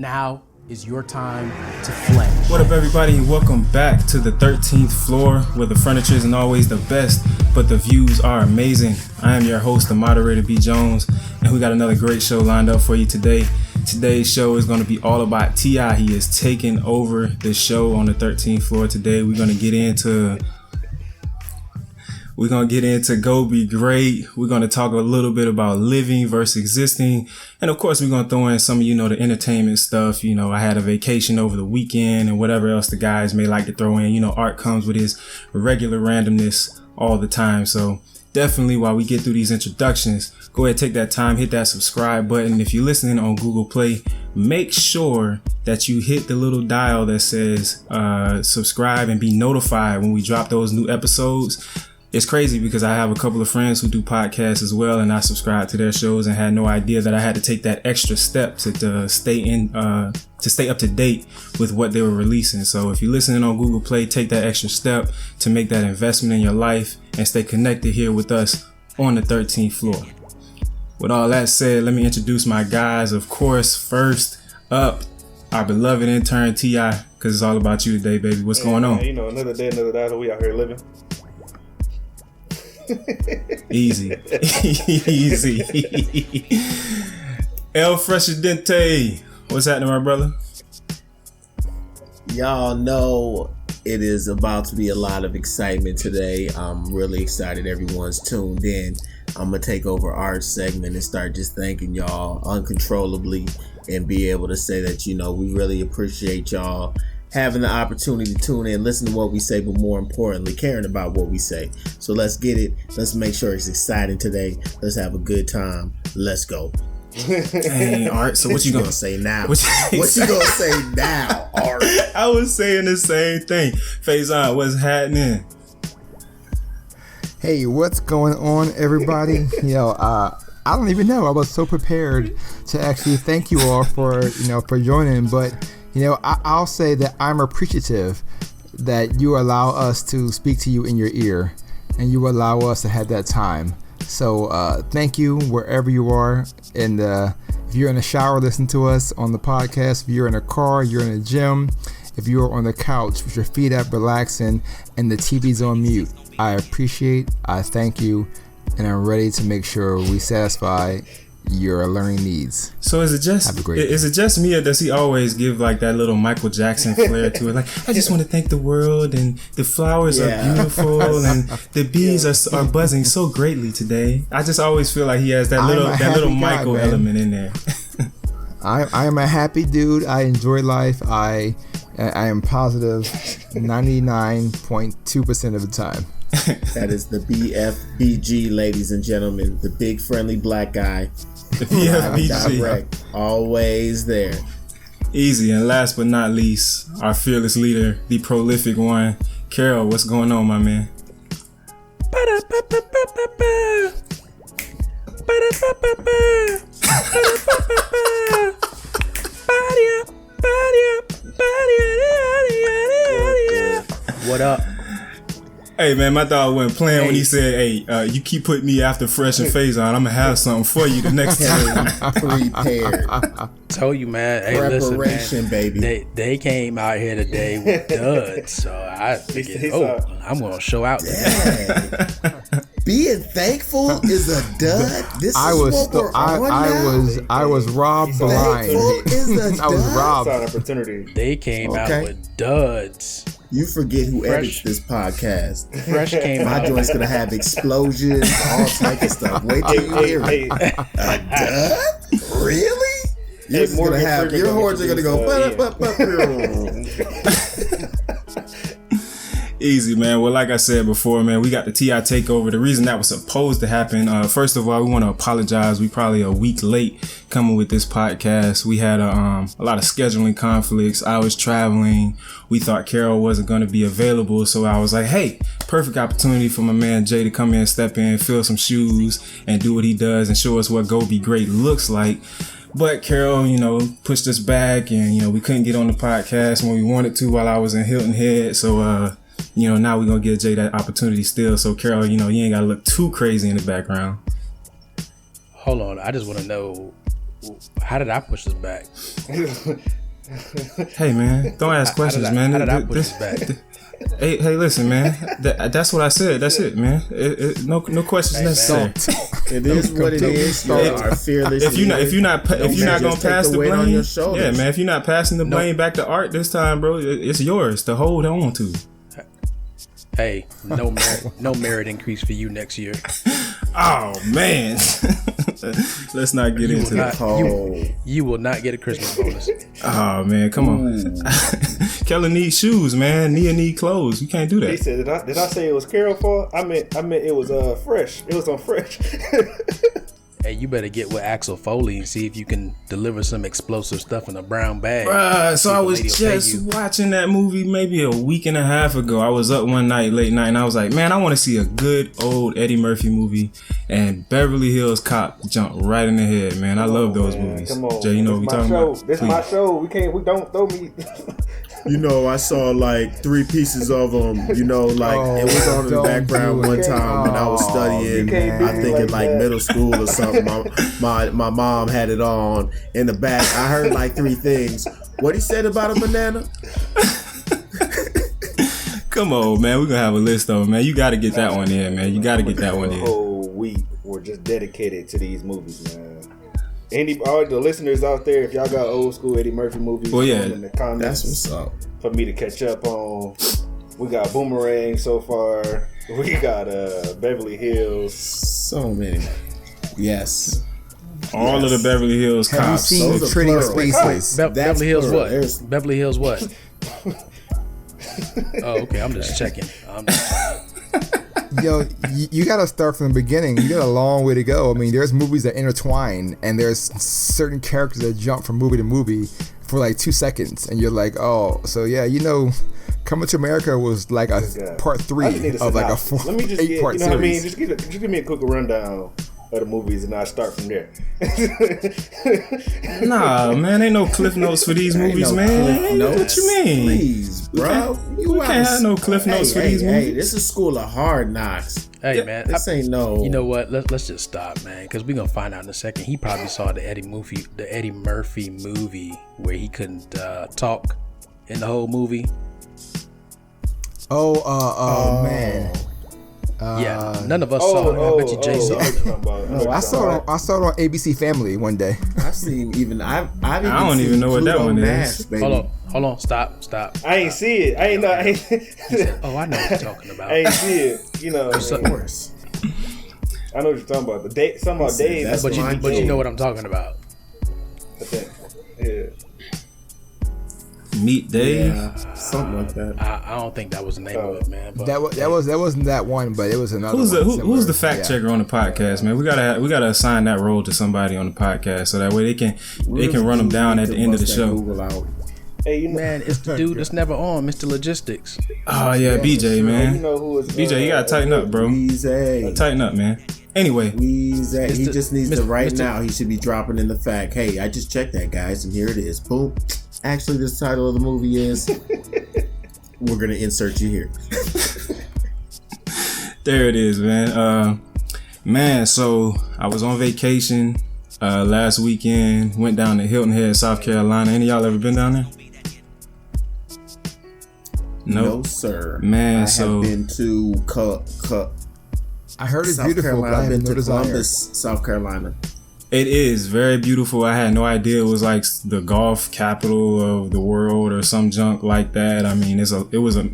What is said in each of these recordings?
Now is your time to flex. What up, everybody? Welcome back to the 13th floor, where the furniture isn't always the best, but the views are amazing. I am your host, the moderator, B. Jones, and we got another great show lined up for you today. Today's show is going to be all about TI. He is taking over the show on the 13th floor today. We're going to get into Go Be Great. We're going to talk a little bit about living versus existing. And of course, we're going to throw in some of, the entertainment stuff. I had a vacation over the weekend and whatever else the guys may like to throw in. Art comes with his regular randomness all the time. So definitely, while we get through these introductions, go ahead, take that time, hit that subscribe button. If you're listening on Google Play, make sure that you hit the little dial that says subscribe and be notified when we drop those new episodes. It's crazy because I have a couple of friends who do podcasts as well, and I subscribe to their shows and had no idea that I had to take that extra step to stay up to date with what they were releasing. So if you're listening on Google Play, take that extra step to make that investment in your life and stay connected here with us on the 13th floor. With all that said, let me introduce my guys. Of course, first up, our beloved intern TI, because it's all about you today, baby. What's going on? Another day, another dollar. We out here living. Easy. Easy. El Fresidente, what's happening, my brother? Y'all know it is about to be a lot of excitement today. I'm really excited everyone's tuned in. I'm going to take over our segment and start just thanking y'all uncontrollably and be able to say that, we really appreciate y'all having the opportunity to tune in, listen to what we say, but more importantly, caring about what we say. So let's get it. Let's make sure it's exciting today. Let's have a good time. Let's go. Hey, Art, so what you gonna say now? What you gonna say now, Art? I was saying the same thing. Faison, what's happening? Hey, what's going on, everybody? I don't even know. I was so prepared to actually thank you all for joining, but I'll say that I'm appreciative that you allow us to speak to you in your ear and you allow us to have that time. So thank you wherever you are. And if you're in the shower, listen to us on the podcast. If you're in a car, you're in a gym, if you're on the couch with your feet up, relaxing, and the TV's on mute, I thank you, and I'm ready to make sure we satisfy your learning needs. So is it just me, or does he always give like that little Michael Jackson flair to it? Like, I just want to thank the world, and the flowers are beautiful, and the bees are buzzing so greatly today. I just always feel like he has that little Michael element in there. I am a happy dude. I enjoy life. I am positive 99.2% of the time. That is the BFBG, ladies and gentlemen, the big friendly black guy. The BFBG. Direct, always there. Easy. And last but not least, our fearless leader, the prolific one, Carol. What's going on, my man? What up? Hey man, my dog wasn't playing when he said, "Hey, you keep putting me after Fresh and Faison, I'm gonna have something for you the next time." Prepared. Told you, man. Hey, preparation, listen, man, baby. They came out here today with duds, so I figured, I'm gonna show out today. Being thankful is a dud. I was robbed blind. I was robbed. It's an opportunity. They came out with duds. You forget who edits this podcast. Fresh came My out. joint's gonna have explosions, all type of stuff. Wait till you hear it. A dud? Really? Your horns are gonna go. Easy, man. Well, like I said before, man, we got the TI Takeover. The reason that was supposed to happen, first of all, we want to apologize. We probably a week late coming with this podcast. We had a lot of scheduling conflicts. I was traveling. We thought Carol wasn't going to be available, so I was like, hey, perfect opportunity for my man Jay to come in, step in, fill some shoes, and do what he does and show us what Go Be Great looks like. But Carol, pushed us back, and we couldn't get on the podcast when we wanted to while I was in Hilton Head. So now we're going to give Jay that opportunity still. So, Carol, you ain't got to look too crazy in the background. Hold on. I just want to know, How did I push this back? Hey man, don't ask questions, man. How did I push this back? Hey, listen, man. That's what I said. That's it, man. No questions necessary. It is what it is. You are fearless. If you're not gonna pass the blame, on your shoulders. yeah, man. If you're not passing the blame back to Art this time, bro, it's yours to hold on to. Hey, no merit increase for you next year. Oh man, let's not get into that. You will not get a Christmas bonus. Oh man, come on. Kelly needs shoes, man. Nia need clothes. You can't do that. He said, "Did I say it was Carol fault? I meant it was fresh. It was on fresh." Hey, you better get with Axel Foley and see if you can deliver some explosive stuff in a brown bag. Bruh, so I was just watching that movie maybe a week and a half ago. I was up one night, late night, and I was like, man, I want to see a good old Eddie Murphy movie. And Beverly Hills Cop jumped right in the head, man. I love those movies. Come on, Jay, you know what we talking about? This is my show. We don't throw me. You know, I saw like 3 pieces of them. You know, like it was on in the background one time when I was studying. I think in like middle school or something. My mom had it on in the back. I heard like 3 things. What he said about a banana? Come on, man. We're gonna have a list of them, man. You gotta get that one in, man. You gotta get that one in. The whole week we're just dedicated to these movies, man. All the listeners out there, if y'all got old school Eddie Murphy movies, well, yeah, in the comments, that's what's up. For me to catch up on. We got Boomerang so far. We got Beverly Hills. So many. Yes. All of the Beverly Hills Cops. Have you seen the Trading Spaces? Beverly Hills plural. what? Beverly Hills what? Oh, okay. I'm just checking. Yo, you got to start from the beginning. You got a long way to go. I mean, there's movies that intertwine, and there's certain characters that jump from movie to movie for like 2 seconds, and you're like, oh, so yeah, you know, Coming to America was like a part 3 of like a 8-part series. What I mean? Just give me a quick rundown of the movies, and I'll start from there. Nah, man, ain't no cliff notes for these movies, man. What you mean? Please, bro. We can't have no cliff notes for these movies. Hey, this is School of Hard Knocks. Hey, man. This ain't no. You know what? Let's just stop, man, because we're gonna find out in a second. He probably saw the Eddie Murphy movie where he couldn't talk in the whole movie. Man. Yeah, none of us saw it. I bet you Jay saw it. No, I saw it on ABC Family one day. I've seen even I don't even know what that one is. Hold on, stop. I ain't see it. I know what you're talking about. I ain't see it. You know, Of course. I know what you're talking about. Something about Dave. But you know what I'm talking about. I think. Yeah. Meet Dave, something like that. I don't think that was the name of it, man. But that wasn't that one, but it was another. Who's the fact checker on the podcast, man? We gotta assign that role to somebody on the podcast so that way they can run them down at the end of the show. Hey, man, it's the dude that's never on, Mr. Logistics. Oh yeah, BJ, man. You know who is BJ, you gotta tighten up, bro. Tighten up, man. Anyway, he just needs to right now. He should be dropping in the fact. Hey, I just checked that, guys, and here it is. Boom. Actually, the title of the movie is. We're gonna insert you here. There it is, man. Man, so I was on vacation last weekend. Went down to Hilton Head, South Carolina. Any of y'all ever been down there? No, sir. Man, I have been to I heard it's South beautiful. Carolina. I've been to desire. Columbus, South Carolina. It is very beautiful. I had no idea it was like the golf capital of the world or some junk like that. I mean, it was a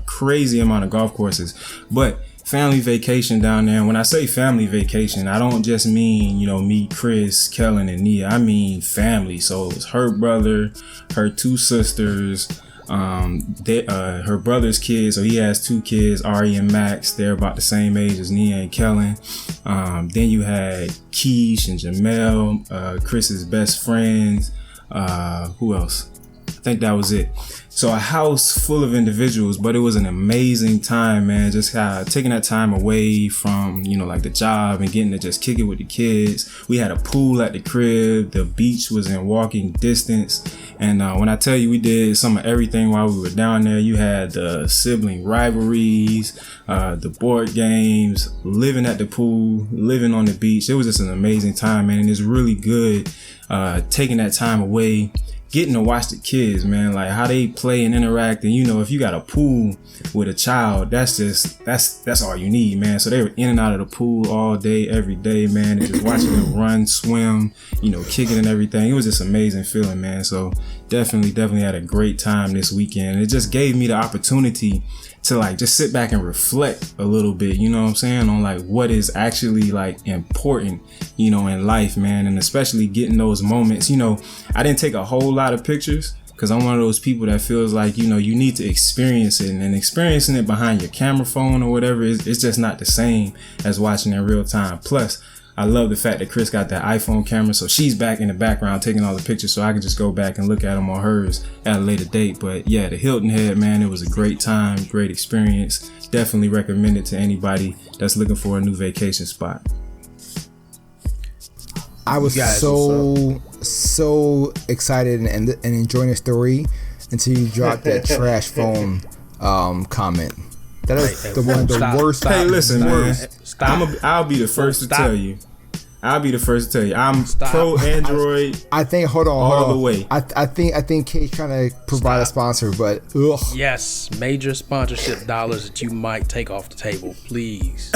crazy amount of golf courses, but family vacation down there. And when I say family vacation, I don't just mean, me, Chris, Kellen, and Nia. I mean family. So it was her brother, her 2 sisters, her brother's kids. So he has 2 kids, Ari and Max. They're about the same age as Nia and Kellen. Then you had Keish and Jamel, Chris's best friends. Who else? think that was it. So a house full of individuals, but it was an amazing time, man. Just taking that time away from, like the job and getting to just kick it with the kids. We had a pool at the crib. The beach was in walking distance. And when I tell you we did some of everything while we were down there, you had the sibling rivalries, the board games, living at the pool, living on the beach. It was just an amazing time, man. And it's really good taking that time away, getting to watch the kids, man, like how they play and interact. And if you got a pool with a child, that's all you need, man. So they were in and out of the pool all day, every day, man, and just watching them run, swim, kicking and everything. It was just amazing feeling, man. So definitely had a great time this weekend. It just gave me the opportunity to like just sit back and reflect a little bit, you know what I'm saying, on like what is actually like important, in life, man. And especially getting those moments, I didn't take a whole lot of pictures because I'm one of those people that feels like, you need to experience it, and experiencing it behind your camera phone or whatever, it's just not the same as watching in real time. Plus, I love the fact that Chris got that iPhone camera, so she's back in the background taking all the pictures, so I can just go back and look at them on hers at a later date. But yeah, the Hilton Head, man, it was a great time, great experience. Definitely recommend it to anybody that's looking for a new vacation spot. I was so excited and enjoying the story until you dropped that trash phone comment. That is the worst. Hey, listen, man. I'll be the first to tell you. I'm pro Android. I think. Hold on. All the way. I think Kate's trying to provide a sponsor, but ugh. Yes, major sponsorship dollars that you might take off the table, please.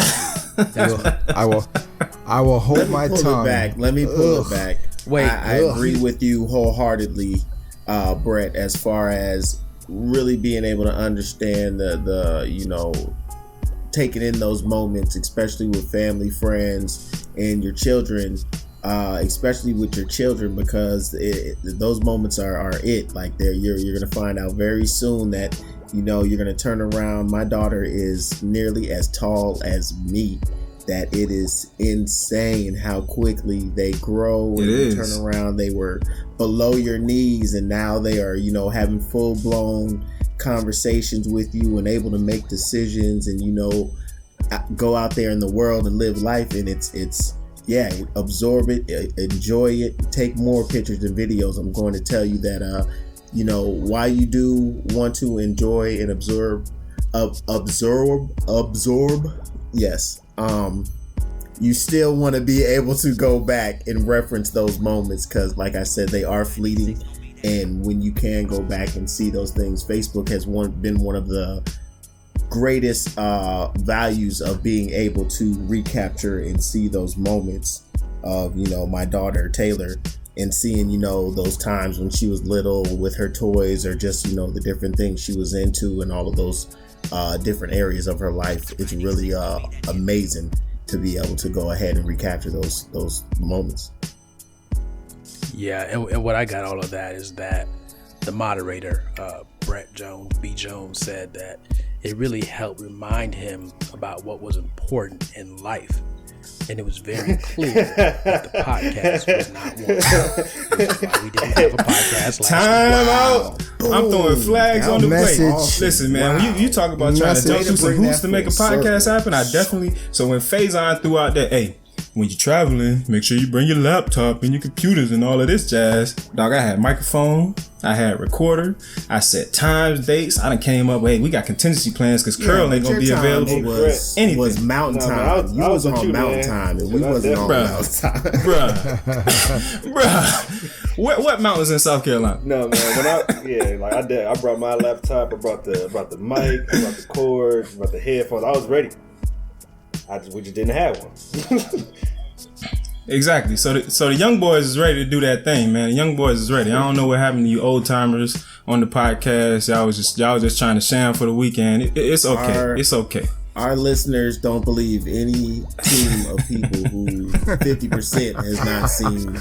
I will hold my tongue. Let me pull it back. Wait, I agree with you wholeheartedly, Brett, as far as really being able to understand the taking in those moments, especially with family, friends, and your children, especially with your children, because those moments are it. Like you're gonna find out very soon that you're gonna turn around. My daughter is nearly as tall as me. That it is insane how quickly they grow. And you turn around, they were below your knees, and now they are, having full blown conversations with you and able to make decisions and go out there in the world and live life. And it's absorb it, enjoy it, take more pictures and videos. I'm going to tell you that while you do want to enjoy and absorb, yes, you still want to be able to go back and reference those moments, because like I said, they are fleeting. And when you can go back and see those things, Facebook has been one of the greatest values of being able to recapture and see those moments of my daughter Taylor, and seeing those times when she was little with her toys, or just the different things she was into, and all of those different areas of her life. It's really amazing to be able to go ahead and recapture those moments. Yeah, and what I got all of that is that the moderator, B. Jones, said that it really helped remind him about what was important in life. And it was very clear that the podcast was not one. That's why we didn't have a podcast last Time week. out. I'm throwing flags on the plate. Listen, man, when you talk about trying to jump through some hoops to make a podcast happen, I definitely. So when Faison threw out that, hey, when you're traveling, make sure you bring your laptop and your computers and all of this jazz. Dog, I had microphone, I had recorder, I set times, dates. I done came up with, hey, we got contingency plans because Curl ain't gonna be available. It was mountain time. You was on mountain time, and we wasn't on mountain time. Bruh. What mountains in South Carolina? No, man. I brought my laptop. I brought the mic. I brought the cords. I brought the headphones. I was ready. We just didn't have one. Exactly. So the young boys is ready to do that thing, man. The young boys is ready. I don't know what happened to you old timers on the podcast. Y'all was just trying to sham for the weekend. It's okay. It's okay. Our listeners don't believe any team of people who 50% has not seen,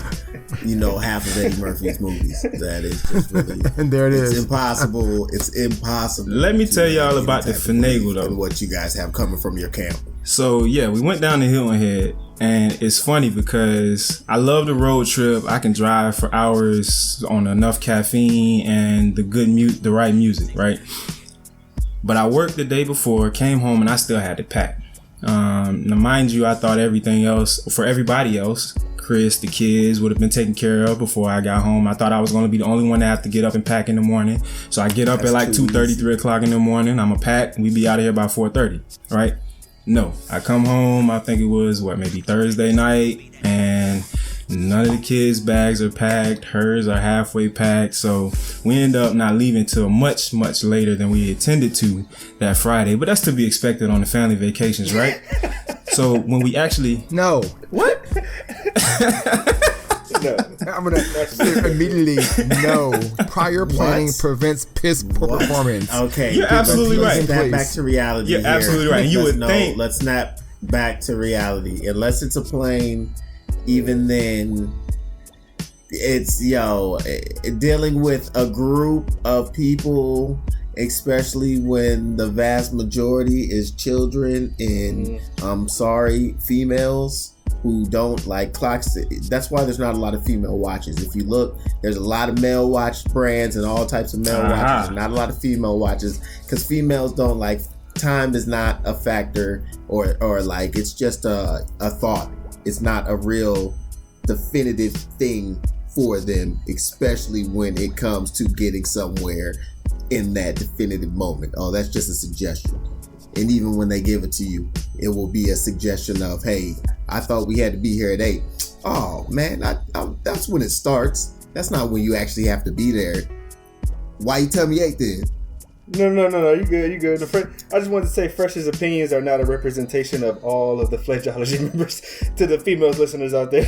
half of Eddie Murphy's movies. That is just really, and there it is. It's impossible. It's impossible. Let me tell y'all about the finagle, though. What you guys have coming from your camp. So yeah, we went down to Hilton Head, and it's funny because I love the road trip. I can drive for hours on enough caffeine and the right music, right? But I worked the day before, came home, and I still had to pack. Now, mind you, I thought everything else for everybody else, Chris, the kids, would have been taken care of before I got home. I thought I was going to be the only one to have to get up and pack in the morning. So I get up at like 2:30, 3 o'clock in the morning. I'm a pack. We be out of here by 4:30, right? No, I come home. I think it was maybe Thursday night, and none of the kids' bags are packed. Hers are halfway packed. So we end up not leaving till much, much later than we intended to that Friday. But that's to be expected on the family vacations, right? So when we actually... No. What? No. I'm gonna say immediately no. Prior planning prevents piss poor performance. Okay, you're absolutely right. Snap back to reality. You're absolutely right. And you would think. Let's snap back to reality. Unless it's a plane, even then, it's dealing with a group of people, especially when the vast majority is children and females who don't like clocks. That's why there's not a lot of female watches. If you look, there's a lot of male watch brands and all types of male watches, and not a lot of female watches, because females don't like, time is not a factor, or like, it's just a thought. It's not a real definitive thing for them, especially when it comes to getting somewhere in that definitive moment. Oh, that's just a suggestion. And even when they give it to you, it will be a suggestion of, hey, I thought we had to be here at 8. Oh, man, that's when it starts. That's not when you actually have to be there. Why you tell me 8 then? No. You good. I just wanted to say Fresh's opinions are not a representation of all of the Fledgeology members to the females listeners out there.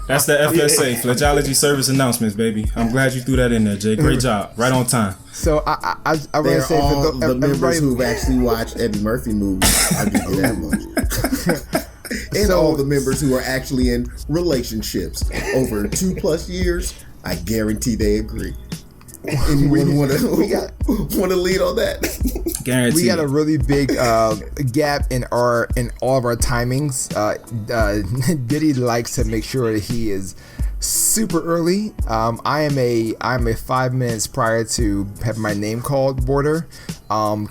That's the FSA, Fledgeology Service Announcements, baby. I'm glad you threw that in there, Jay. Great job. Right on time. So I want to say all for the members who've actually watched Eddie Murphy movies. I'll give you that much. And all the members who are actually in relationships over 2+ years, I guarantee they agree. Anyone want to lead on that? Guaranteed. We got a really big gap in all of our timings. Diddy likes to make sure that he is super early. I'm a 5 minutes prior to have my name called border.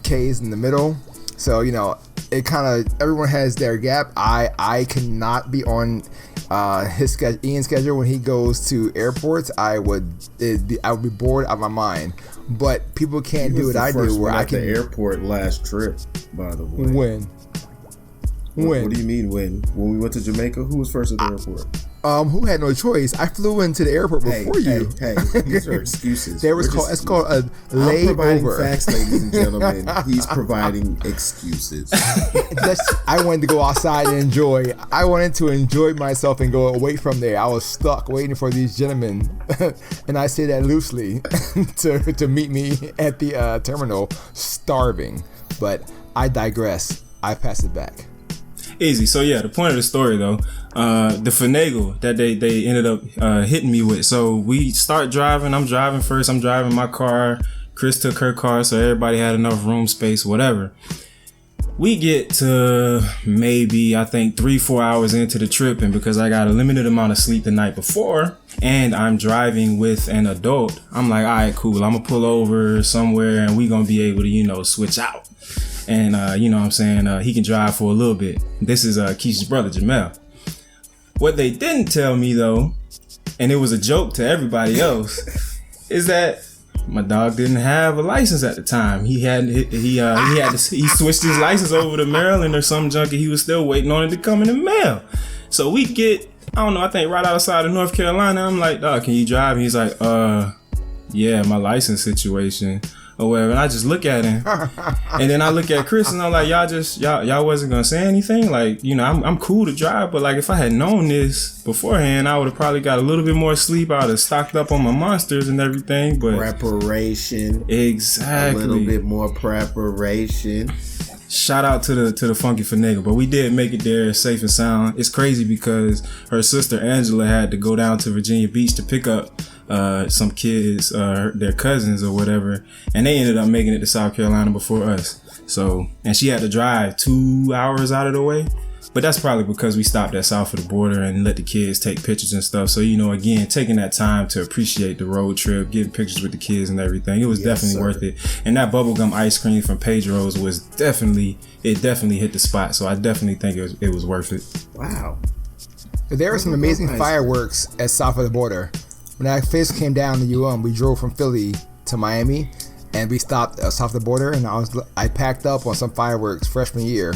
K is in the middle, so it kind of, everyone has their gap. I cannot be on Ian's schedule when he goes to airports. I would be bored out of my mind. But people can't do what I do, where I can. The airport last trip, by the way. When? What do you mean when? When we went to Jamaica, who was first at the airport? Who had no choice? I flew into the airport before you. Hey, these are excuses. It's called a layover. I'm providing facts, ladies and gentlemen. He's providing excuses. I wanted to go outside and enjoy. I wanted to enjoy myself and go away from there. I was stuck waiting for these gentlemen, and I say that loosely, to meet me at the terminal, starving. But I digress. I pass it back. Easy. So yeah, the point of the story though, the finagle that they ended up hitting me with. So we start driving. I'm driving first. I'm driving my car. Chris took her car, so everybody had enough room space, whatever. We get to maybe, I think, 3-4 hours into the trip, and because I got a limited amount of sleep the night before, and I'm driving with an adult, I'm like, all right, cool. I'm gonna pull over somewhere, and we gonna be able to, switch out. And, you know what I'm saying? He can drive for a little bit. This is Keisha's brother, Jamel. What they didn't tell me, though, and it was a joke to everybody else, is that my dog didn't have a license at the time. He switched his license over to Maryland or some junk, and he was still waiting on it to come in the mail. So we get, I don't know, I think right outside of North Carolina. I'm like, dog, can you drive? And he's like, yeah, my license situation. Or whatever. And I just look at him, and then I look at Chris, and I'm like, y'all wasn't gonna say anything. Like, I'm cool to drive, but like if I had known this beforehand, I would have probably got a little bit more sleep. I would have stocked up on my monsters and everything. But preparation, exactly, a little bit more preparation. Shout out to the Funky Finagle, but we did make it there safe and sound. It's crazy because her sister Angela had to go down to Virginia Beach to pick up some kids, their cousins or whatever, and they ended up making it to South Carolina before us. So, and she had to drive 2 hours out of the way. But that's probably because we stopped at south of the border and let the kids take pictures and stuff. So, again, taking that time to appreciate the road trip, getting pictures with the kids and everything, it was definitely worth it. And that bubblegum ice cream from Pedro's was definitely hit the spot. So I definitely think it was worth it. Wow. There were some amazing fireworks at south of the border. When I first came down to we drove from Philly to Miami, and we stopped south of the border, and I packed up on some fireworks freshman year.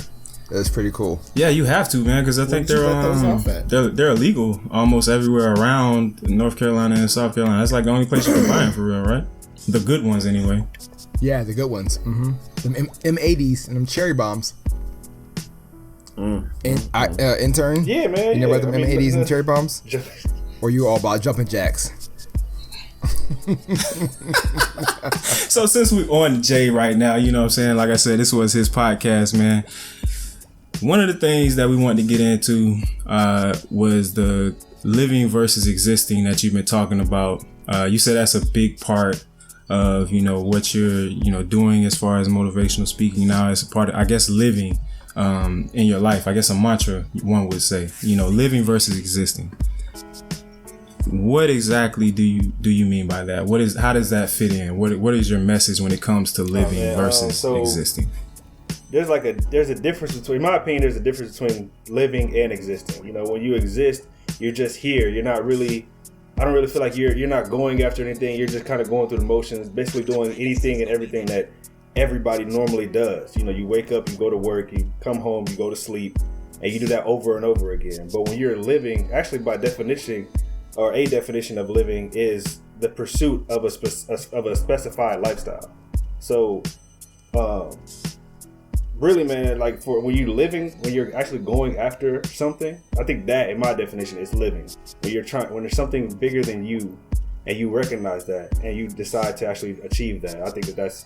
It was pretty cool. Yeah, you have to, man, because I think they're illegal almost everywhere around North Carolina and South Carolina. That's like the only place you can buy them for real, right? The good ones, anyway. Yeah, the good ones. Mm-hmm. Them M80s and them cherry bombs. Intern? Yeah, man. You know about them M80s and cherry bombs? Or you all about jumping jacks? So since we're on Jay right now, you know what I'm saying? Like I said, this was his podcast, man. One of the things that we wanted to get into was the living versus existing that you've been talking about. You said that's a big part of, what you're, doing as far as motivational speaking now as a part of, I guess, living in your life. I guess a mantra, one would say, living versus existing. What exactly do you mean by that? How does that fit in? What is your message when it comes to living versus existing? There's a difference between, in my opinion, there's a difference between living and existing. When you exist, you're just here. You're not really, I don't really feel like you're not going after anything. You're just kind of going through the motions, basically doing anything and everything that everybody normally does. You wake up, you go to work, you come home, you go to sleep, and you do that over and over again. But when you're living, actually by definition, or a definition of living is the pursuit of a specified lifestyle. So, really, man, like for when you're actually going after something, I think that, in my definition, is living. When there's something bigger than you, and you recognize that, and you decide to actually achieve that, I think that's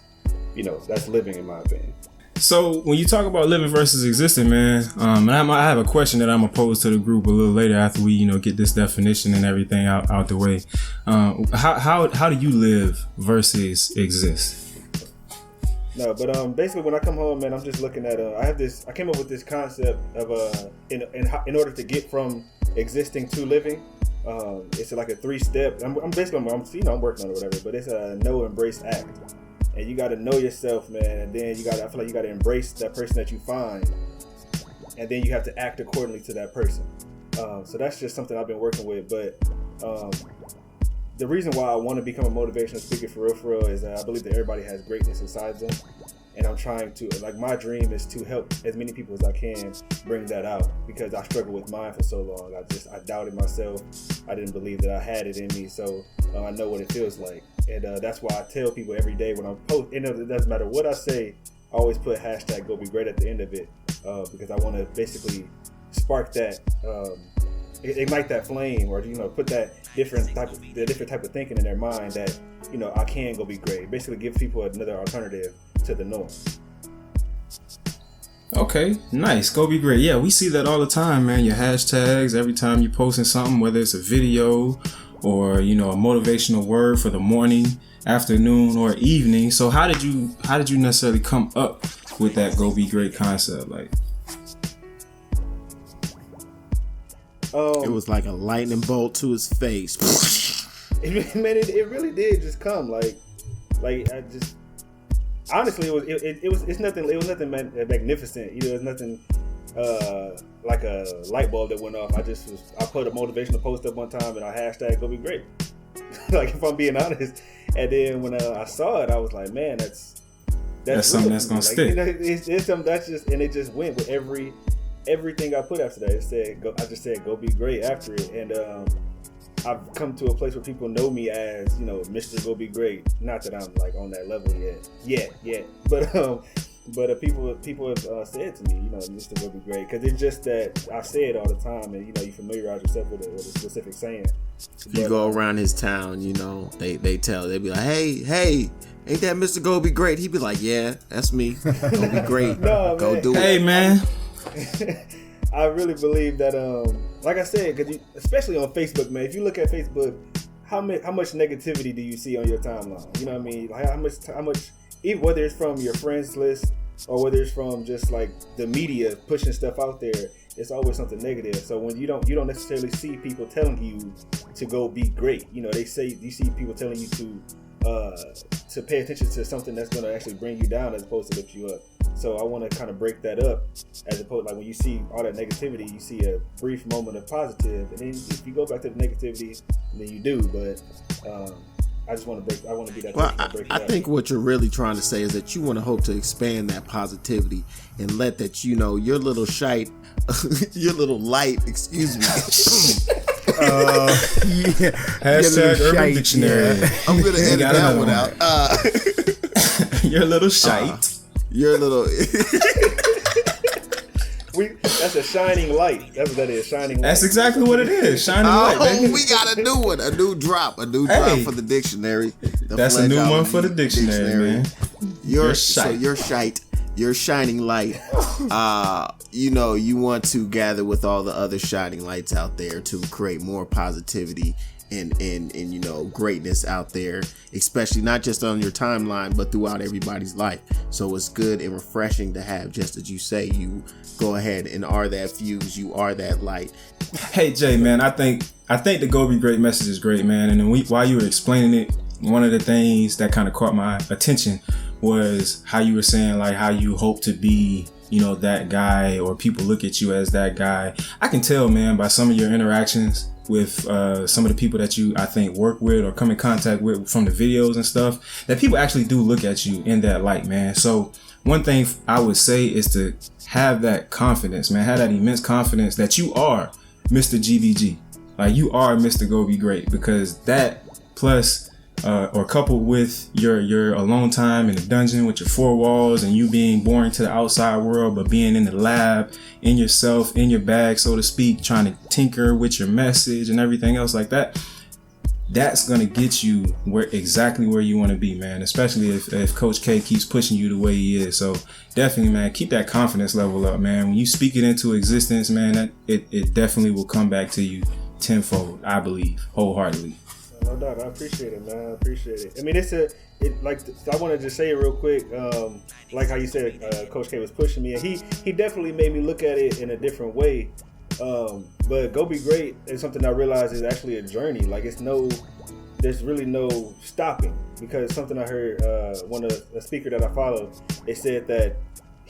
living, in my opinion. So when you talk about living versus existing, man, I have a question that I'm gonna pose to the group a little later after we, get this definition and everything out the way. How do you live versus exist? No, but basically when I come home, man, I'm just looking at I came up with this concept of in order to get from existing to living, it's like a 3-step. I'm working on it or whatever, but it's a know, embrace, act. And you got to know yourself, man, and then I feel like you got to embrace that person that you find, and then you have to act accordingly to that person. So that's just something I've been working with. But the reason why I want to become a motivational speaker for real is that I believe that everybody has greatness inside them, and I'm trying to, my dream is to help as many people as I can bring that out, because I struggled with mine for so long. I doubted myself. I didn't believe that I had it in me, so I know what it feels like. And that's why I tell people every day when I post, it doesn't matter what I say, I always put hashtag go be great at the end of it, because I want to basically spark that, ignite that flame, or put that different type of thinking in their mind that I can go be great. Basically, give people another alternative to the norm. Okay, nice. Go be great. Yeah, we see that all the time, man. Your hashtags every time you're posting something, whether it's a video or a motivational word for the morning, afternoon, or evening. So how did you necessarily come up with that go be great concept? It was like a lightning bolt to his face. It really did just come. Like I just honestly, it was nothing magnificent. It was nothing like a light bulb that went off. I put a motivational post up one time and I hashtag go be great. Like, if I'm being honest. And then when I saw it, I was like, man, that's something that's gonna stick. It's something that's just, and it just went with everything I put after that. I just said go be great after it. And I've come to a place where people know me as, Mr. Go Be Great. Not that I'm like on that level yet. But people have said to me, Mr. Go Be Great, because it's just that I say it all the time, and you familiarize yourself with a specific saying. If you go around his town, they be like, hey, ain't that Mr. Go Be Great? He'd be like, yeah, that's me. Go be great. No, go man. do it. Hey, man. I really believe that, like I said, because especially on Facebook, man, if you look at Facebook, how much negativity do you see on your timeline? You know what I mean? Like how much, even whether it's from your friends list or whether it's from just like the media pushing stuff out there, it's always something negative. So when you don't necessarily see people telling you to go be great. You know, you see people telling you to pay attention to something that's going to actually bring you down as opposed to lift you up. So I want to kind of break that up, as opposed, like when you see all that negativity, you see a brief moment of positive, and then if you go back to the negativity, then you do. But I just want to I want to be that. Well, I think what you're really trying to say is that you want to hope to expand that positivity and let that, you know, your little shite, your little light, excuse me. Hashtag Urban Dictionary. Yeah. I'm gonna edit that one out. Your little shite. Your little. That's a shining light. That's what that is. Shining light. That's exactly what it is. Shining light. Baby. We got a new one. A new drop for the dictionary. That's a new one for the dictionary, man. Your shite. Your shining light. You know, you want to gather with all the other shining lights out there to create more positivity and you know, greatness out there, especially not just on your timeline, but throughout everybody's life. So it's good and refreshing to have, just as you say, you go ahead and are that fuse, you are that light. Hey Jay, man, I think the Go Be Great message is great, man. And then while you were explaining it, one of the things that kind of caught my attention was how you were saying, like, how you hope to be, you know, that guy, or people look at you as that guy. I can tell, man, by some of your interactions with some of the people that you, I think, work with or come in contact with from the videos and stuff, that people actually do look at you in that light, man. So one thing I would say is to have that confidence, man, have that immense confidence that you are Mr. GBG. Like, you are Mr. Go Be Great, because that plus or coupled with your alone time in the dungeon with your four walls and you being boring to the outside world, but being in the lab, in yourself, in your bag, so to speak, trying to tinker with your message and everything else like that, that's going to get you exactly where you want to be, man, especially if Coach K keeps pushing you the way he is. So definitely, man, keep that confidence level up, man. When you speak it into existence, man, it definitely will come back to you tenfold, I believe, wholeheartedly. No doubt. I appreciate it, man. I appreciate it. I mean, I wanted to say it real quick. Like how you said, Coach K was pushing me, and he definitely made me look at it in a different way. But Go Be Great is something I realized is actually a journey. Like, there's really no stopping, because something I heard a speaker that I follow, they said that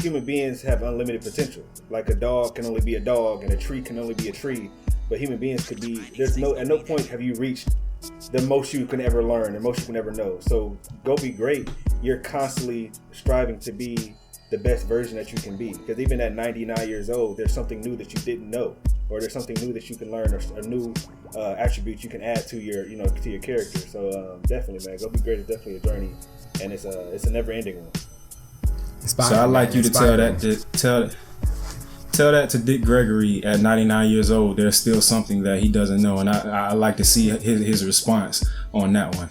human beings have unlimited potential. Like, a dog can only be a dog, and a tree can only be a tree. But human beings could be. At no point have you reached the most you can ever learn, the most you can ever know. So Go Be Great, you're constantly striving to be the best version that you can be, because even at 99 years old, there's something new that you didn't know, or there's something new that you can learn, or a new attribute you can add to your character. So definitely, man, Go Be Great is definitely a journey, and it's a never-ending one. So I'd like you to tell that to Dick Gregory at 99 years old. There's still something that he doesn't know, and I like to see his response on that one.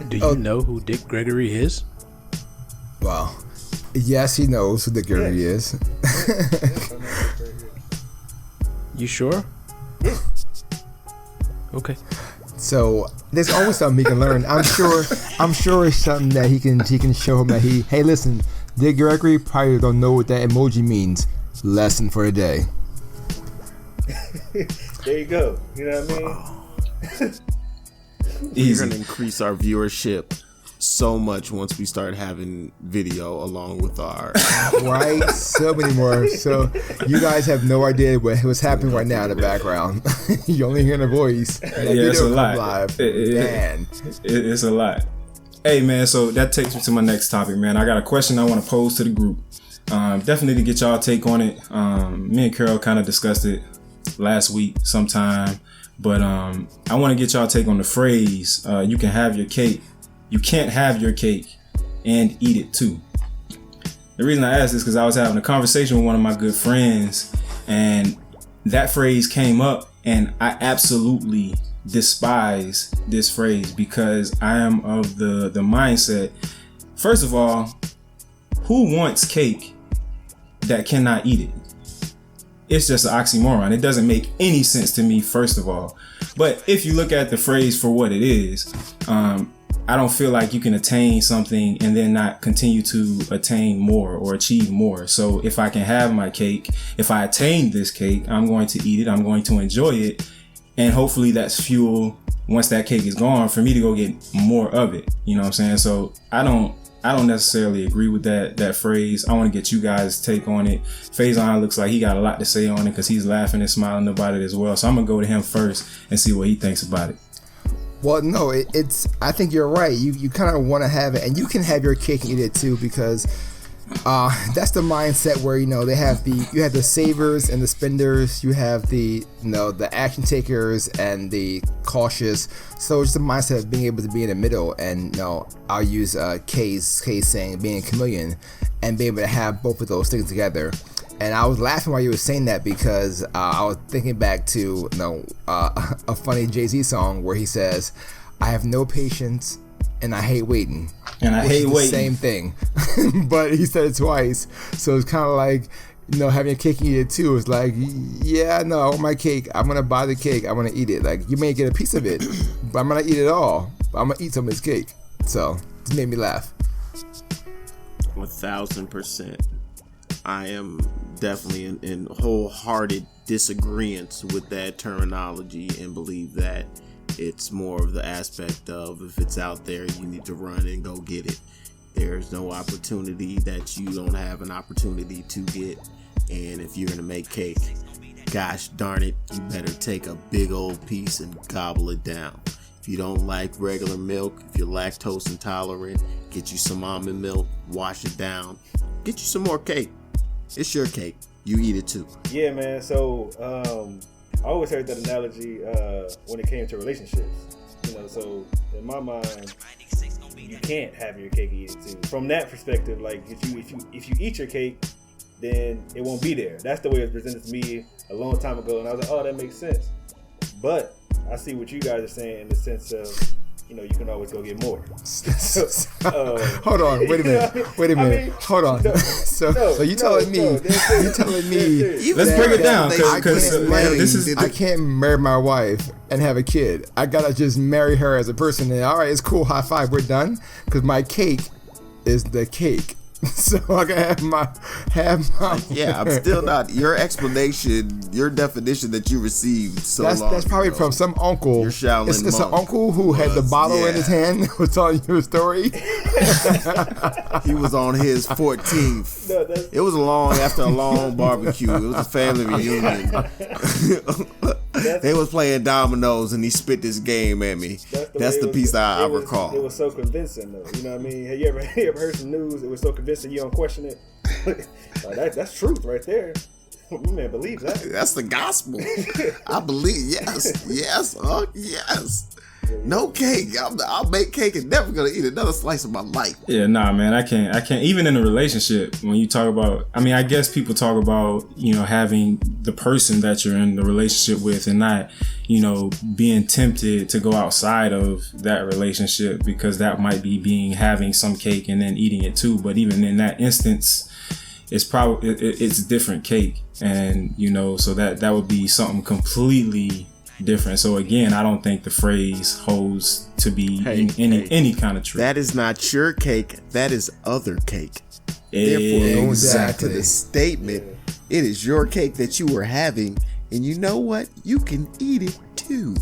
Do you know who Dick Gregory is? Well, yes, he knows who Dick Gregory is. You sure? Yeah. Okay. So there's always something he can learn. I'm sure it's something that he can show him that hey, listen, Dick Gregory probably don't know what that emoji means. Lesson for the day. There you go. You know what I mean? We're going to increase our viewership so much once we start having video along with our right, so many more. So you guys have no idea what's happening right now in the background. You only hear the voice. Yeah, it's a lot. Live. Man, it's a lot. Hey man, so that takes me to my next topic, man. I got a question I want to pose to the group. Definitely to get y'all take on it. Me and Carol kind of discussed it last week sometime, but I want to get y'all take on the phrase, you can have your cake. You can't have your cake and eat it too. The reason I asked this is because I was having a conversation with one of my good friends, and that phrase came up, and I absolutely despise this phrase, because I am of the mindset, first of all, who wants cake that cannot eat it? it's just an oxymoron. It doesn't make any sense to me, first of all. But if you look at the phrase for what it is, I don't feel like you can attain something and then not continue to attain more or achieve more. So if I can have my cake, if I attain this cake, I'm going to eat it. I'm going to enjoy it. And hopefully that's fuel once that cake is gone for me to go get more of it. You know what I'm saying? So I don't necessarily agree with that phrase. I want to get you guys' take on it. Faison looks like he got a lot to say on it because he's laughing and smiling about it as well. So I'm going to go to him first and see what he thinks about it. Well, no, it's. I think you're right. You kind of want to have it, and you can have your cake and eat it too, because that's the mindset where you have the savers and the spenders. You have the the action takers and the cautious. So it's the mindset of being able to be in the middle, and I'll use Kay's saying being a chameleon, and be able to have both of those things together. And I was laughing while you were saying that because I was thinking back to a funny Jay-Z song where he says, "I have no patience and I hate waiting." And I hate waiting. Same thing, but he said it twice. So it's kind of like having a cake and eat it too. It's like, yeah, no, I want my cake. I'm gonna buy the cake. I'm gonna eat it. Like, you may get a piece of it, but I'm gonna eat it all. I'm gonna eat some of this cake. So it made me laugh. 1,000%. I am definitely in wholehearted disagreement with that terminology and believe that it's more of the aspect of if it's out there, you need to run and go get it. There's no opportunity that you don't have an opportunity to get. And if you're going to make cake, gosh darn it, you better take a big old piece and gobble it down. If you don't like regular milk, if you're lactose intolerant, get you some almond milk, wash it down, get you some more cake. It's your cake. You eat it too. Yeah, man. So I always heard that analogy when it came to relationships. So in my mind, you can't have your cake and eat it too. From that perspective, like if you eat your cake, then it won't be there. That's the way it was presented to me a long time ago, and I was like, oh, that makes sense. But I see what you guys are saying in the sense of, you can always go get more. Hold on, wait a minute. Hold on. So you telling me? Let's break it down because I can't marry my wife and have a kid. I gotta just marry her as a person. And all right, it's cool. High five. We're done. Because my cake is the cake. So I can have my. Yeah, I'm still not. Your explanation, your definition that you received that's probably from some uncle. Your Shaolin It's monk an uncle who had the bottle in his hand was telling you a story. He was on his 14th. It was after a long barbecue. It was a family reunion. They was playing dominoes and he spit this game at me. That's the piece I recall. It was so convincing though. You know what I mean? Have you ever heard some news? It was so convincing you don't question it. That's truth right there. Man believes that. That's the gospel. I believe. Yes. No cake. I'll make cake and never gonna eat another slice of my life. Yeah, nah, man. I can't. Even in a relationship, when you talk about, I guess people talk about, having the person that you're in the relationship with and not, being tempted to go outside of that relationship because that might be having some cake and then eating it too. But even in that instance, it's probably it's different cake, and so that would be something completely different. So again, I don't think the phrase holds to be any kind of truth. That is not your cake. That is other cake. Therefore, going back to the statement, it is your cake that you were having, and you know what? You can eat it too.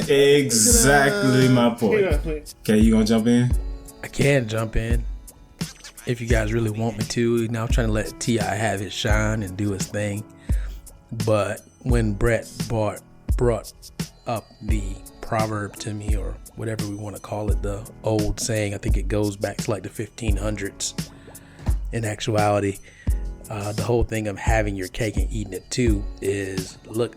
Exactly my point. Okay, you gonna jump in? I can jump in if you guys really want me to. I'm trying to let TI have his shine and do his thing. But when Brett brought up the proverb to me, or whatever we want to call it, the old saying, I think it goes back to like the 1500s. In actuality, the whole thing of having your cake and eating it too is, look,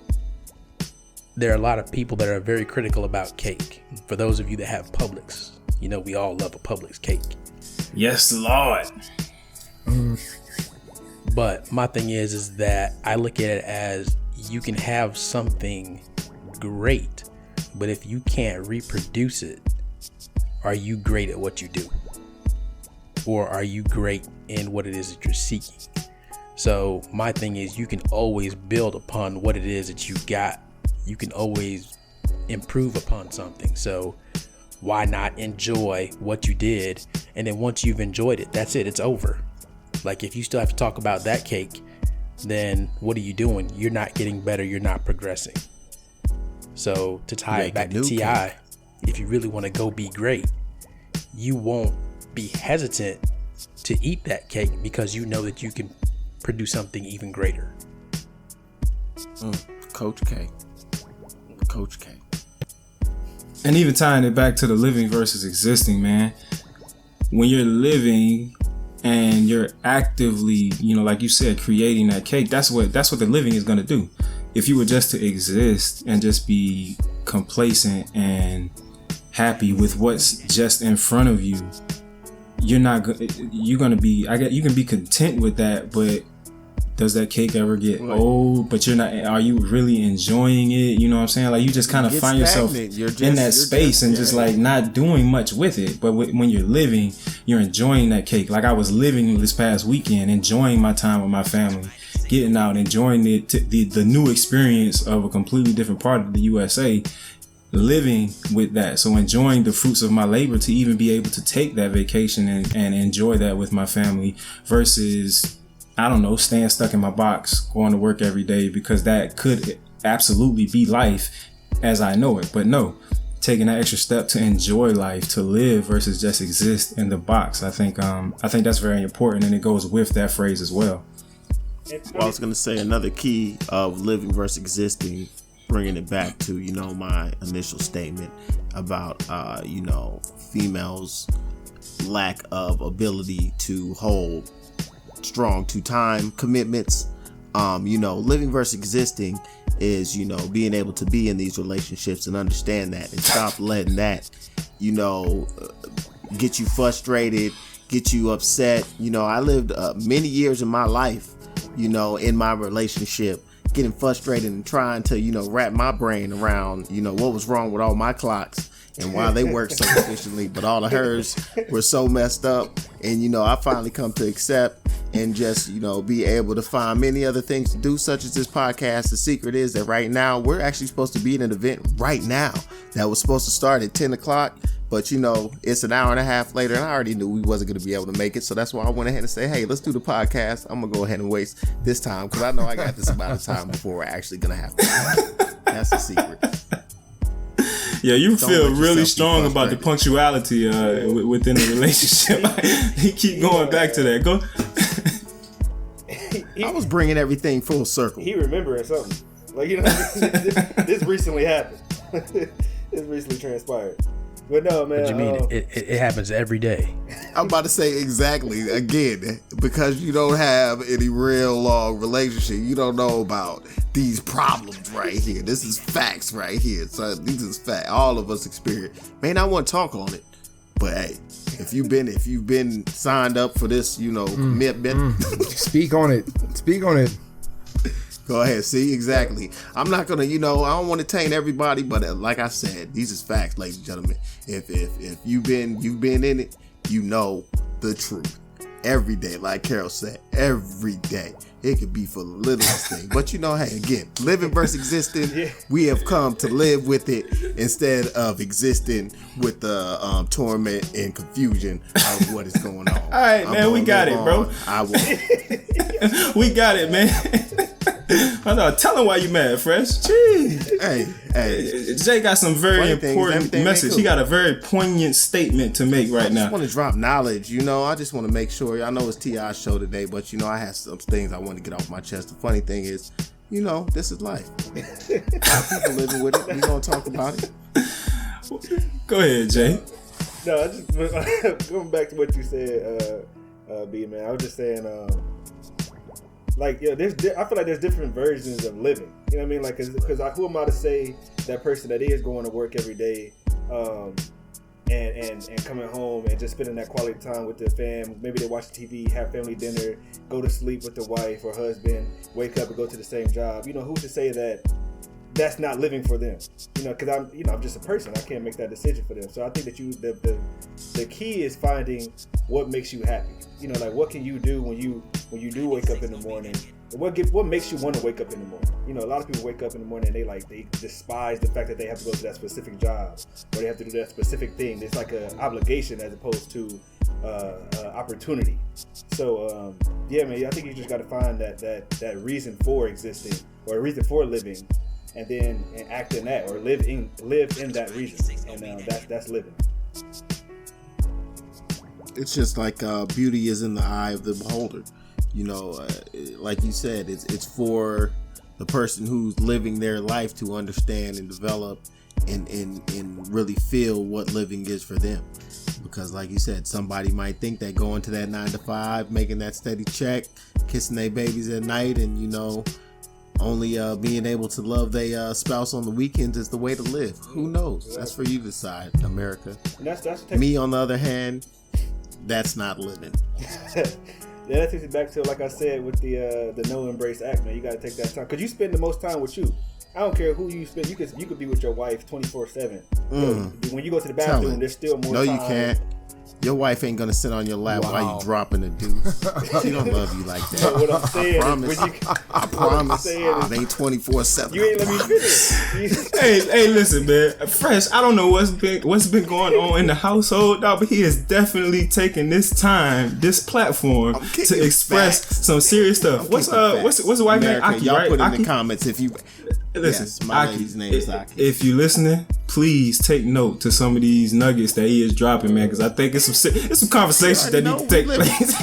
there are a lot of people that are very critical about cake. For those of you that have Publix, we all love a Publix cake. Yes, Lord. But my thing is that I look at it as, you can have something great, but if you can't reproduce it, are you great at what you do? Or are you great in what it is that you're seeking? So my thing is, you can always build upon what it is that you got. You can always improve upon something. So why not enjoy what you did? And then once you've enjoyed it, that's it. It's over. Like, if you still have to talk about that cake, then what are you doing? You're not getting better. You're not progressing. So to tie it back to TI, if you really want to go be great, you won't be hesitant to eat that cake because you know that you can produce something even greater. Coach K. Coach K. And even tying it back to the living versus existing, man. When you're living and you're actively, like you said, creating that cake, that's what the living is gonna do. If you were just to exist and just be complacent and happy with what's just in front of you, you're gonna be, you can be content with that, but does that cake ever get old? But you're not, are you really enjoying it? You know what I'm saying? Like, you just kind of find yourself in that space and just like not doing much with it. But when you're living, you're enjoying that cake. Like, I was living this past weekend, enjoying my time with my family, getting out, enjoying the new experience of a completely different part of the USA, living with that. So enjoying the fruits of my labor to even be able to take that vacation and enjoy that with my family versus, I don't know, staying stuck in my box, going to work every day, because that could absolutely be life as I know it. But no, taking that extra step to enjoy life, to live versus just exist in the box. I think that's very important, and it goes with that phrase as well. Well, I was going to say another key of living versus existing, bringing it back to, my initial statement about, females' lack of ability to hold strong to time commitments. Living versus existing is, being able to be in these relationships and understand that and stop letting that, get you frustrated, get you upset. I lived many years in my life, in my relationship, getting frustrated and trying to, wrap my brain around, what was wrong with all my clocks and why they worked so efficiently, but all of hers were so messed up. And, I finally come to accept and just, be able to find many other things to do, such as this podcast. The secret is that right now we're actually supposed to be in an event right now that was supposed to start at 10 o'clock. But, it's an hour and a half later, and I already knew we wasn't going to be able to make it. So that's why I went ahead and say, hey, let's do the podcast. I'm going to go ahead and waste this time because I know I got this amount of time before we're actually going to have to. That's the secret. Yeah, you feel really strong about the punctuality within the relationship. You keep going back to that. Go. I was bringing everything full circle. He remembering something. Like, this recently happened. This recently transpired. But no, man. What you mean? It happens every day. I'm about to say exactly again, because you don't have any real long relationship. You don't know about these problems right here. This is facts right here. So these is fact. All of us experience. May not want to talk on it, but hey, if you've been signed up for this, commitment. Speak on it. Speak on it. Go ahead. See, exactly. I'm not gonna, I don't want to taint everybody, but like I said, these is facts, ladies and gentlemen. If you've been in it, you know the truth. Every day, like Carol said, every day. It could be for the littlest thing. But hey, again, living versus existing, we have come to live with it instead of existing with the torment and confusion of what is going on. All right, man, we got it, bro. We got it, man. I know. Tell him why you mad, Fresh. Jeez. Hey. Jay got some very important message. He got a very poignant statement to make right now. I just want to drop knowledge. I just want to make sure. I know it's T.I.'s show today, but I have some things I want to get off my chest. The funny thing is, this is life. People living with it. We gonna talk about it. Go ahead, Jay. No, I just going back to what you said, B man. I was just saying, I feel like there's different versions of living. You know what I mean? Like, because who am I to say that person that is going to work every day, and coming home and just spending that quality time with their fam. Maybe they watch TV, have family dinner, go to sleep with the wife or husband, wake up and go to the same job. Who's to say that that's not living for them. Because I'm just a person. I can't make that decision for them. So I think that the key is finding what makes you happy. Like what can you do when you do wake up in the morning? What makes you want to wake up in the morning? A lot of people wake up in the morning and they despise the fact that they have to go to that specific job or they have to do that specific thing. It's like an obligation as opposed to opportunity. So yeah, man, I think you just got to find that reason for existing or a reason for living, and then act in that or live in that reason, and that's living. It's just like beauty is in the eye of the beholder. Like you said, it's for the person who's living their life to understand and develop and really feel what living is for them. Because like you said, somebody might think that going to that 9 to 5, making that steady check, kissing their babies at night, and only being able to love their spouse on the weekends is the way to live. Who knows? That's for you to decide, America. Me, on the other hand, that's not living. Yeah, that takes it back to, like I said, with the No Embrace Act, man. You got to take that time because you spend the most time with you. I don't care who you spend. You could be with your wife 24/7. When you go to the bathroom, there's still more time. No, you can't. Your wife ain't gonna sit on your lap while you dropping a deuce. She don't love you like that. So what I'm saying, I promise. It ain't 24/7. You ain't let me finish. Hey, listen, man. Fresh, I don't know what's been going on in the household, dog, but he is definitely taking this platform to express some serious stuff. What's the wife name? Aki, y'all right? put in Aki? the comments if you. Listen, yes, my lady's name is Aki. If you listening, please take note to some of these nuggets that he is dropping, man, because I think it's some conversations that need to take place.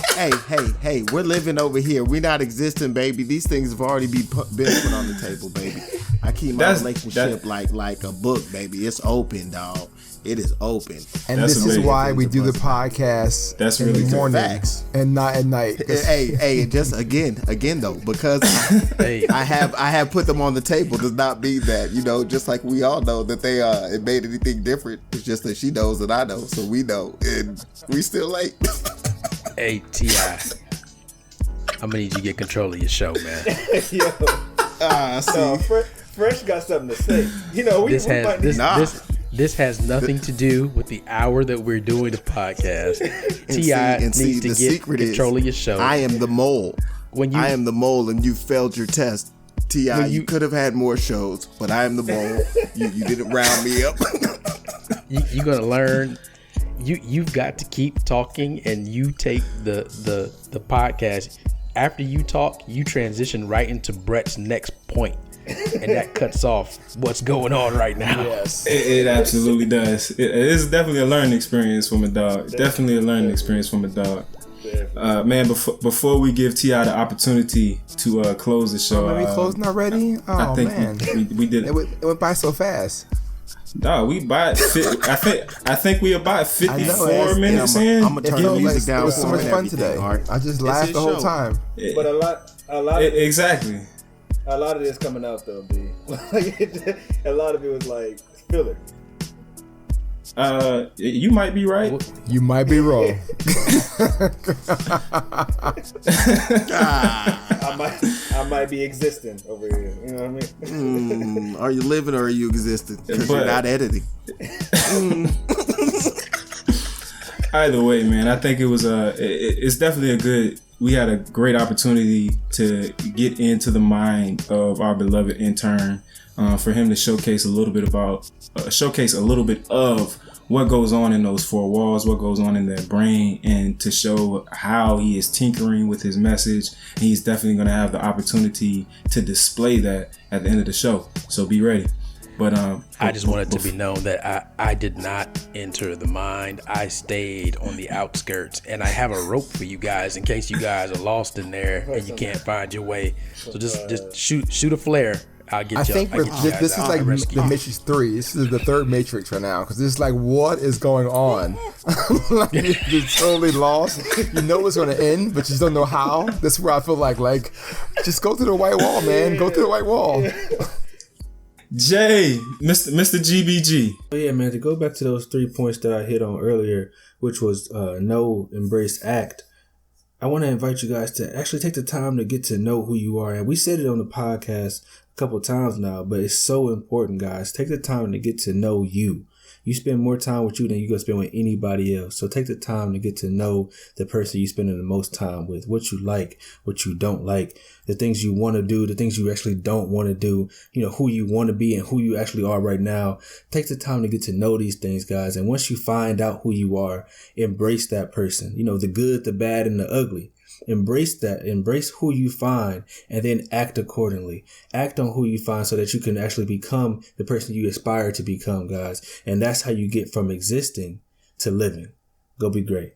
Hey, we're living over here. We're not existing, baby. These things have already been put on the table, baby. I keep my relationship like a book, baby. It's open, dog. It is open. And this is why we do the podcast in the morning and not at night. Hey, just again though, because I have put them on the table does not mean that, just like we all know that they it made anything different. It's just that she knows and I know, so we know, and we still late. Hey, T.I., I'm gonna need you to get control of your show, man. Yo. See. Fresh got something to say. This has nothing to do with the hour that we're doing the podcast. T.I. needs to get control of your show. I am the mole. I am the mole, and you failed your test. T.I., you could have had more shows, but I am the mole. You didn't round me up. You're gonna learn. You've got to keep talking, and you take the podcast. After you talk, you transition right into Brett's next point. And that cuts off what's going on right now. Yes, it absolutely does. It is definitely a learning experience from a dog. Definitely a learning experience from a dog. Man, before we give T.I. the opportunity to close the show, are we closing already? Oh, I think man, we did. It went by so fast. No, we about. I think we about 54 minutes in. I'm gonna turn the music down. It was so much fun today. I just laughed the whole time. But a lot. Exactly. A lot of this coming out though, B. A lot of it was like filler. You might be right. You might be wrong. I might be existing over here. You know what I mean? Are you living or are you existing? Because you're not editing. Either way, man, I think it was it's definitely we had a great opportunity to get into the mind of our beloved intern, for him to showcase a little bit of what goes on in those four walls, what goes on in their brain, and to show how he is tinkering with his message. And he's definitely going to have the opportunity to display that at the end of the show. So be ready. But I just wanted to be known that I did not enter the mind. I stayed on the outskirts, and I have a rope for you guys in case you guys are lost in there and you can't find your way. So just shoot a flare. I'll get you. I think this is like the Matrix 3. This is the third Matrix right now, because it's like, what is going on? Like, you're totally lost. You know it's going to end, but you just don't know how. That's where I feel like just go to the white wall, man. Go to the white wall. Jay, Mr. GBG. Oh yeah, man, to go back to those 3 points that I hit on earlier, which was no, embrace, act. I want to invite you guys to actually take the time to get to know who you are. And we said it on the podcast a couple of times now, but it's so important, guys. Take the time to get to know you. You spend more time with you than you're going to spend with anybody else. So take the time to get to know the person you're spending the most time with, what you like, what you don't like, the things you want to do, the things you actually don't want to do, you know, who you want to be and who you actually are right now. Take the time to get to know these things, guys. And once you find out who you are, embrace that person, you know, the good, the bad, and the ugly. Embrace that. Embrace who you find and then act accordingly. Act on who you find so that you can actually become the person you aspire to become, guys. And that's how you get from existing to living. Go be great.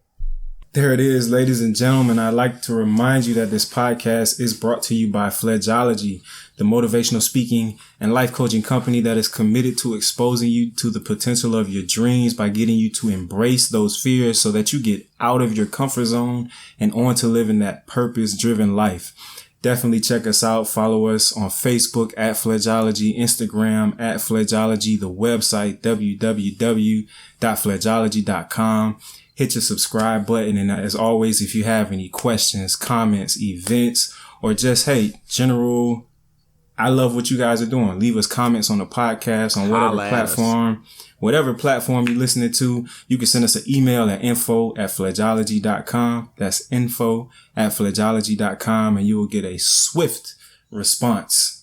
There it is, ladies and gentlemen. I'd like to remind you that this podcast is brought to you by Fledgeology, the motivational speaking and life coaching company that is committed to exposing you to the potential of your dreams by getting you to embrace those fears so that you get out of your comfort zone and on to living that purpose-driven life. Definitely check us out. Follow us on Facebook at Fledgeology, Instagram at Fledgeology, the website www.fledgeology.com. Hit your subscribe button. And as always, if you have any questions, comments, events, or just, hey, general, I love what you guys are doing. Leave us comments on the podcast, on whatever platform you're listening to. You can send us an email at info@fledgeology.com. That's info@fledgeology.com, and you will get a swift response.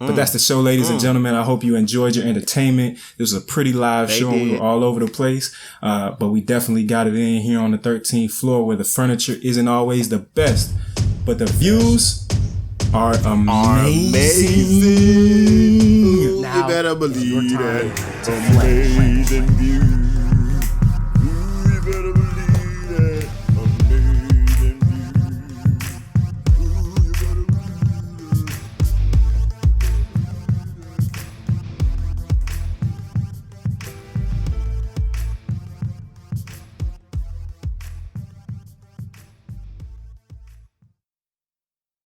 But that's the show, ladies and gentlemen. I hope you enjoyed your entertainment. It was a pretty live show, and we were all over the place. But we definitely got it in here on the 13th floor where the furniture isn't always the best, but the views are amazing. You better believe that. Amazing views.